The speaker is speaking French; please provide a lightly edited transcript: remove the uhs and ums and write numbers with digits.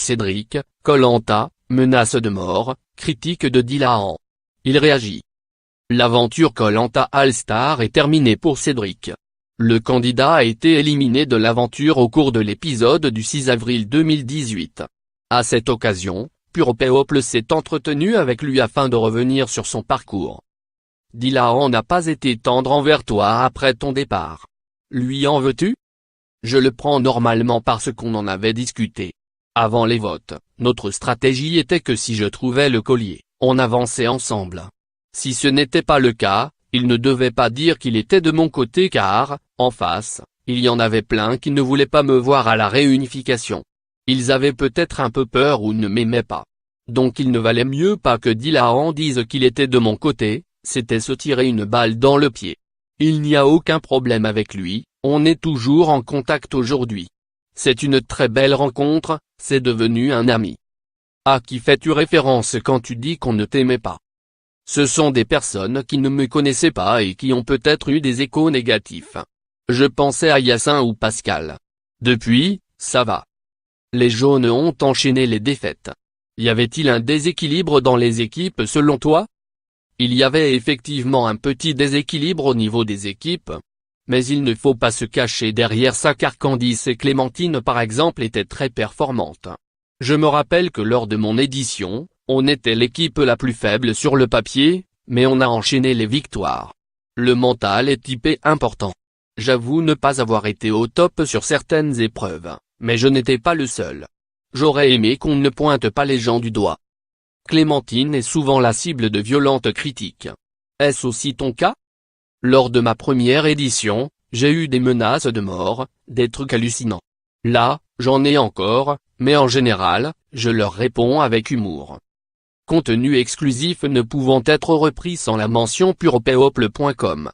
Cédric, Koh-Lanta, menace de mort, critique de Dylan. Il réagit. L'aventure Koh-Lanta All-Star est terminée pour Cédric. Le candidat a été éliminé de l'aventure au cours de l'épisode du 6 avril 2018. À cette occasion, Puro People s'est entretenu avec lui afin de revenir sur son parcours. Dylan n'a pas été tendre envers toi après ton départ. Lui en veux-tu? Je le prends normalement parce qu'on en avait discuté. Avant les votes, notre stratégie était que si je trouvais le collier, on avançait ensemble. Si ce n'était pas le cas, il ne devait pas dire qu'il était de mon côté car, en face, il y en avait plein qui ne voulaient pas me voir à la réunification. Ils avaient peut-être un peu peur ou ne m'aimaient pas. Donc il ne valait mieux pas que Dylan dise qu'il était de mon côté, c'était se tirer une balle dans le pied. Il n'y a aucun problème avec lui, on est toujours en contact aujourd'hui. C'est une très belle rencontre, c'est devenu un ami. À qui fais-tu référence quand tu dis qu'on ne t'aimait pas? Ce sont des personnes qui ne me connaissaient pas et qui ont peut-être eu des échos négatifs. Je pensais à Yacine ou Pascal. Depuis, ça va. Les jaunes ont enchaîné les défaites. Y avait-il un déséquilibre dans les équipes selon toi? Il y avait effectivement un petit déséquilibre au niveau des équipes. Mais il ne faut pas se cacher derrière ça car Candice et Clémentine par exemple étaient très performantes. Je me rappelle que lors de mon édition, on était l'équipe la plus faible sur le papier, mais on a enchaîné les victoires. Le mental est hyper important. J'avoue ne pas avoir été au top sur certaines épreuves, mais je n'étais pas le seul. J'aurais aimé qu'on ne pointe pas les gens du doigt. Clémentine est souvent la cible de violentes critiques. Est-ce aussi ton cas? Lors de ma première édition, j'ai eu des menaces de mort, des trucs hallucinants. Là, j'en ai encore, mais en général, je leur réponds avec humour. Contenu exclusif ne pouvant être repris sans la mention puropeople.com.